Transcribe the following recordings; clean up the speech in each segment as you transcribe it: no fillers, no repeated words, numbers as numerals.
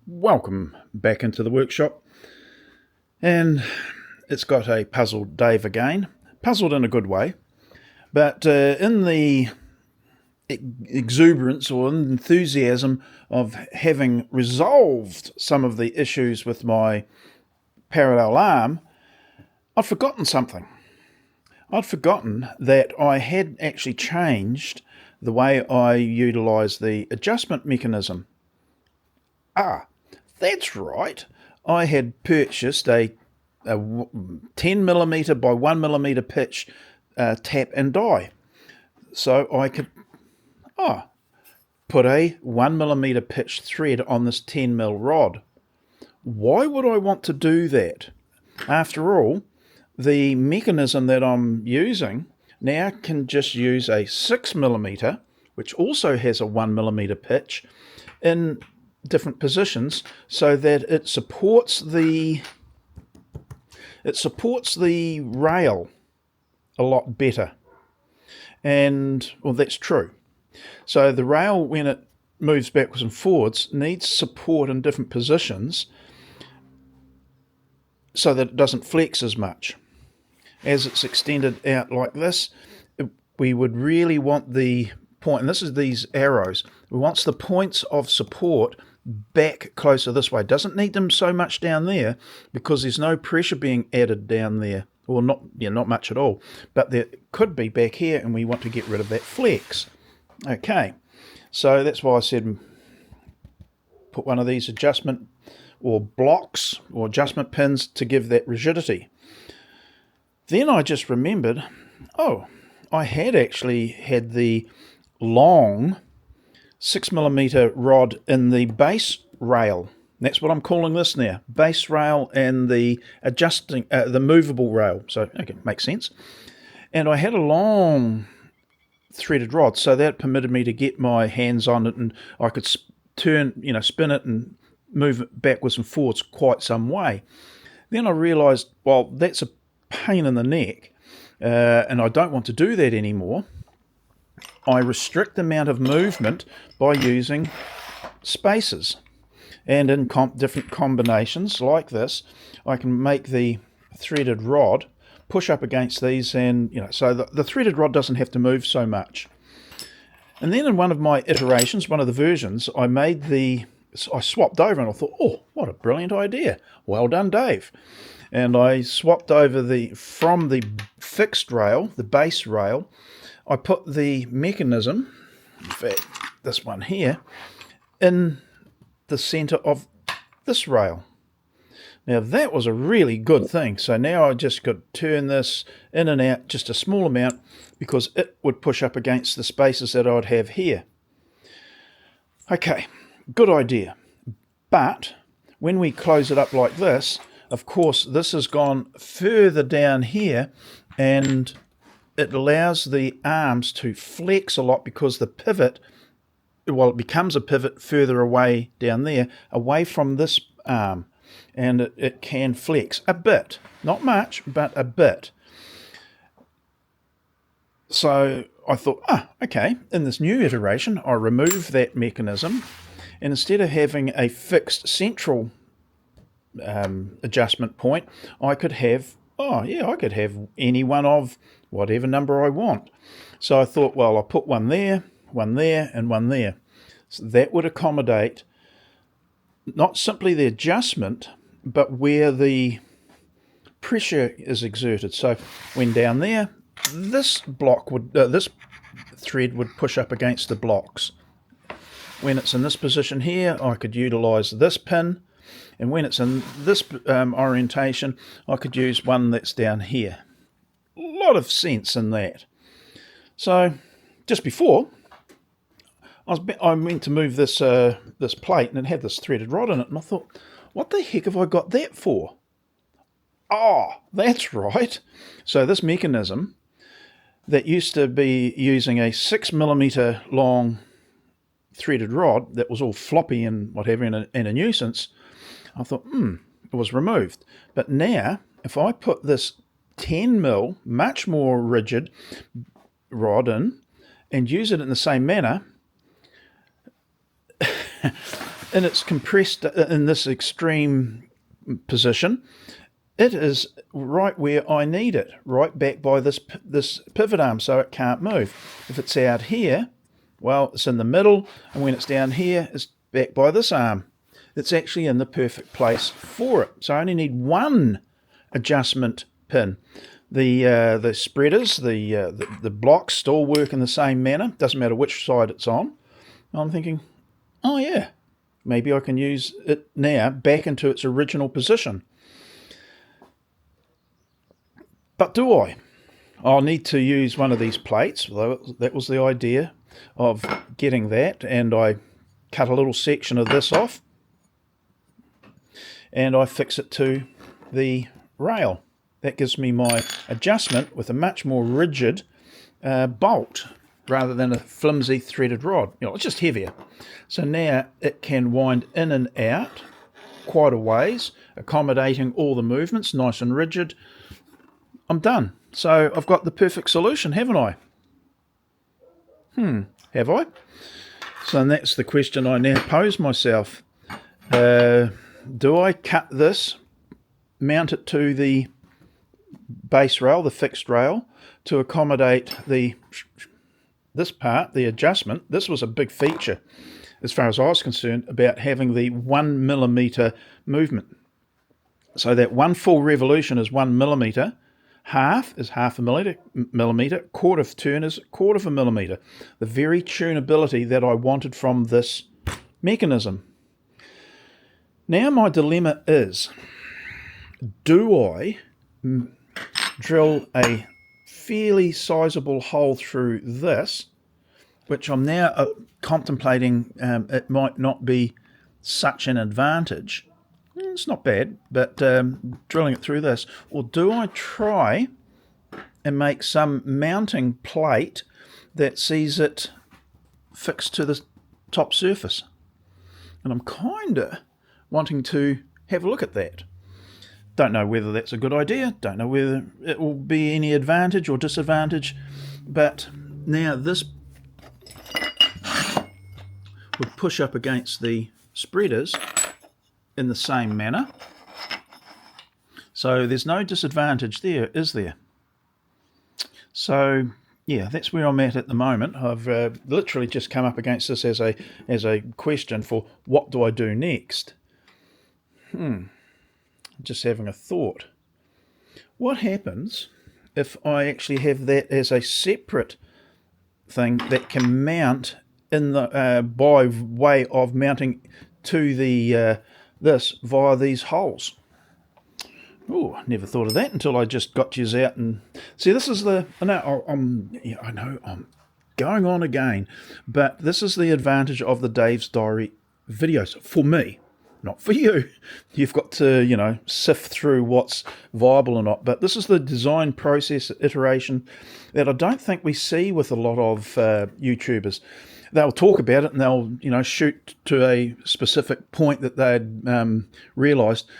Welcome back into the workshop, and it's got a puzzled Dave again. Puzzled in a good way, but in the exuberance or enthusiasm of having resolved some of the issues with my parallel arm, I'd forgotten something. I'd forgotten that I had actually changed the way I utilise the adjustment mechanism. That's right. I had purchased a 10mm by 1mm pitch tap and die. So I could put a 1mm pitch thread on this 10mm rod. Why would I want to do that? After all, the mechanism that I'm using now can just use a 6mm, which also has a 1mm pitch, in different positions so that it supports the rail a lot better. And well, that's true. So the rail, when it moves backwards and forwards, needs support in different positions so that it doesn't flex as much. As it's extended out like this, we would really want the point, and this is these arrows, we want the points of support back closer this way. Doesn't need them so much down there because there's no pressure being added down there, or not much at all, but there could be back here, and we want to get rid of that flex. Okay, so that's why I said put one of these adjustment or blocks or adjustment pins to give that rigidity. Then I just remembered, I had actually had the long 6mm rod in the base rail. That's what I'm calling this now, base rail, and the the movable rail. So, okay, makes sense. And I had a long threaded rod, so that permitted me to get my hands on it, and I could spin it and move it backwards and forwards quite some way. Then I realised, well, that's a pain in the neck, and I don't want to do that anymore. I restrict the amount of movement by using spacers, and in different combinations like this, I can make the threaded rod push up against these, and so the threaded rod doesn't have to move so much. And then in one of my iterations, one of the versions, I swapped over, and I thought, oh, what a brilliant idea! Well done, Dave. And I swapped over from the fixed rail, the base rail, I put the mechanism, in fact this one here, in the centre of this rail. Now that was a really good thing. So now I just could turn this in and out just a small amount because it would push up against the spaces that I'd have here. Okay, good idea. But when we close it up like this, of course this has gone further down here, and it allows the arms to flex a lot because the pivot, it becomes a pivot further away down there, away from this arm, and it can flex a bit. Not much, but a bit. So I thought, okay, in this new iteration, I remove that mechanism, and instead of having a fixed central adjustment point, I could have any one of whatever number I want. So I thought, well, I'll put one there, and one there. So that would accommodate not simply the adjustment, but where the pressure is exerted. So when down there, this thread would push up against the blocks. When it's in this position here, I could utilize this pin, and when it's in this orientation, I could use one that's down here. A lot of sense in that. So just before, I meant to move this plate, and it had this threaded rod in it, and I thought, what the heck have I got that for? That's right. So this mechanism that used to be using a 6mm long threaded rod that was all floppy and whatever, and a nuisance, I thought, it was removed. But now, if I put this 10mm, much more rigid rod in, and use it in the same manner, in its compressed, in this extreme position, it is right where I need it, right back by this pivot arm, so it can't move. If it's out here, well, it's in the middle, and when it's down here, it's back by this arm. It's actually in the perfect place for it. So I only need one adjustment pin. The spreaders, the blocks still work in the same manner. Doesn't matter which side it's on. I'm thinking, oh yeah, maybe I can use it now back into its original position. But do I? I'll need to use one of these plates. That was the idea of getting that, and I cut a little section of this off and I fix it to the rail. That gives me my adjustment with a much more rigid bolt rather than a flimsy threaded rod. It's just heavier. So now it can wind in and out quite a ways, accommodating all the movements, nice and rigid. I'm done. So I've got the perfect solution, haven't I? Have I? So that's the question I now pose myself. Do I cut this, mount it to the base rail, the fixed rail, to accommodate this part, the adjustment? This was a big feature, as far as I was concerned, about having the 1 millimeter movement. So that one full revolution is 1 millimeter, half is half a millimeter, quarter of turn is quarter of a millimeter. The very tunability that I wanted from this mechanism. Now my dilemma is, do I drill a fairly sizable hole through this, which I'm now contemplating it might not be such an advantage. It's not bad, but drilling it through this, or do I try and make some mounting plate that sees it fixed to the top surface? And I'm kind of wanting to have a look at that. Don't know whether that's a good idea, don't know whether it will be any advantage or disadvantage, but now this would push up against the spreaders in the same manner. So there's no disadvantage there, is there? So yeah, that's where I'm at the moment. I've literally just come up against this as a question for what do I do next? Just having a thought. What happens if I actually have that as a separate thing that can mount in the by way of mounting to the this via these holes? Oh, never thought of that until I just got yous out and see. This is the I know I'm going on again, but this is the advantage of the Dave's Diary videos for me. Not for you. You've got to, sift through what's viable or not. But this is the design process, iteration, that I don't think we see with a lot of YouTubers. They'll talk about it and they'll, shoot to a specific point that they'd realised,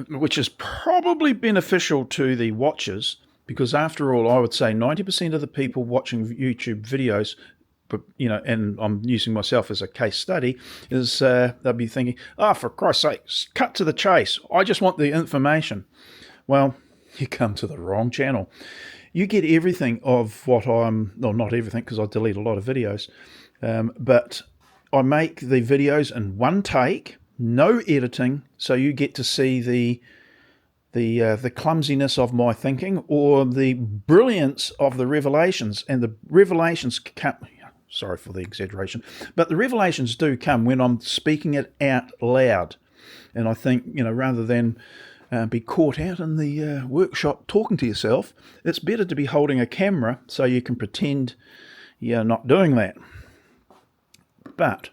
which is probably beneficial to the watchers, because after all, I would say 90% of the people watching YouTube videos, and I'm using myself as a case study, is they'll be thinking, for Christ's sake, cut to the chase. I just want the information. Well, you come to the wrong channel. You get everything of what not everything, because I delete a lot of videos, but I make the videos in one take, no editing, so you get to see the clumsiness of my thinking or the brilliance of the revelations. And the revelations come, sorry for the exaggeration, but the revelations do come when I'm speaking it out loud. And I think, rather than be caught out in the workshop talking to yourself, it's better to be holding a camera so you can pretend you're not doing that. But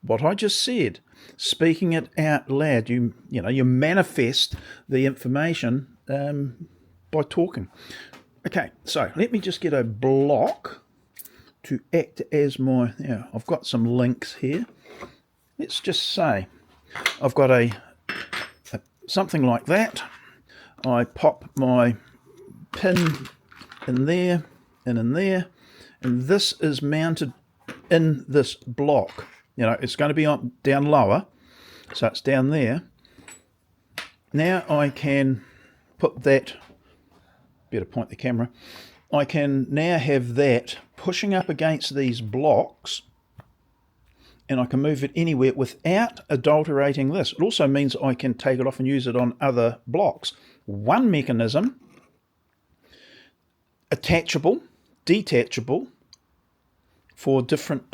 what I just said, speaking it out loud, you manifest the information by talking. Okay, so let me just get a block to act as my, I've got some links here. Let's just say I've got a something like that. I pop my pin in there and in there, and this is mounted in this block. You know, it's going to be on down lower, so it's down there. Now I can put that, better point the camera, I can now have that pushing up against these blocks, and I can move it anywhere without adulterating this. It also means I can take it off and use it on other blocks. One mechanism, attachable, detachable, for different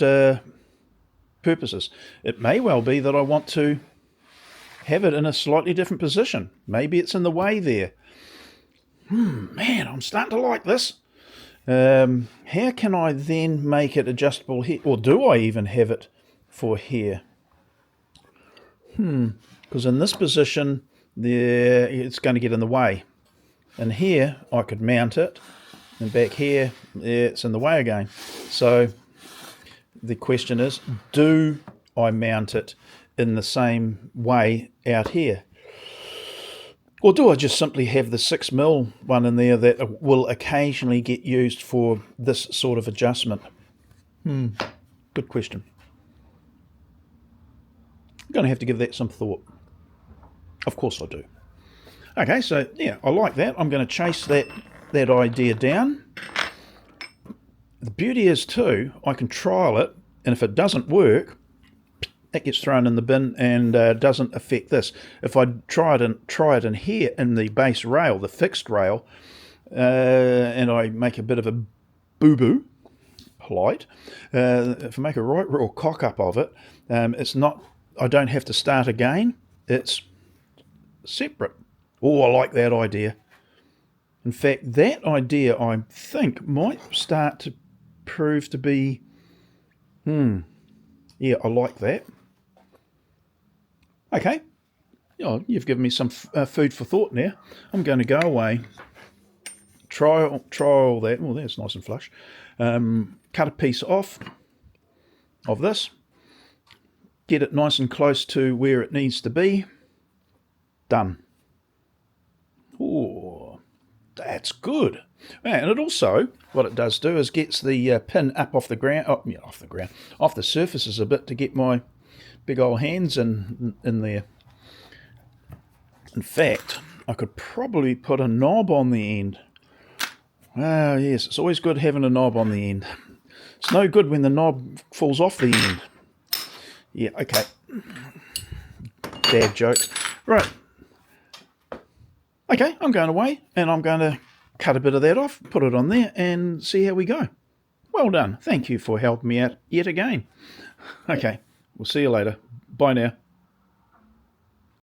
purposes. It may well be that I want to have it in a slightly different position. Maybe it's in the way there. Man, I'm starting to like this. How can I then make it adjustable here? Or do I even have it for here? Because in this position, there it's going to get in the way. And here, I could mount it. And back here, it's in the way again. So the question is, do I mount it in the same way out here? Or do I just simply have the 6mm one in there that will occasionally get used for this sort of adjustment? Good question. I'm going to have to give that some thought. Of course I do. Okay, so yeah, I like that. I'm going to chase that idea down. The beauty is too, I can trial it, and if it doesn't work, that gets thrown in the bin and doesn't affect this. If I try it in here in the base rail, the fixed rail, and I make a bit of a boo-boo, polite, if I make a right real cock up of it, it's not, I don't have to start again. It's separate. Oh, I like that idea. In fact, that idea I think might start to prove to be, yeah, I like that. Okay, oh, you've given me some food for thought now. I'm going to go away, try all that. Oh, that's nice and flush. Cut a piece off of this, get it nice and close to where it needs to be. Done. Oh, that's good. And it also, what it does do is gets the pin up off the ground, off the surfaces a bit to get my big old hands in there. In fact, I could probably put a knob on the end. Ah, yes, it's always good having a knob on the end. It's no good when the knob falls off the end. Yeah, okay. Dad jokes. Right. Okay, I'm going away, and I'm going to cut a bit of that off, put it on there, and see how we go. Well done. Thank you for helping me out yet again. Okay, we'll see you later. Bye now.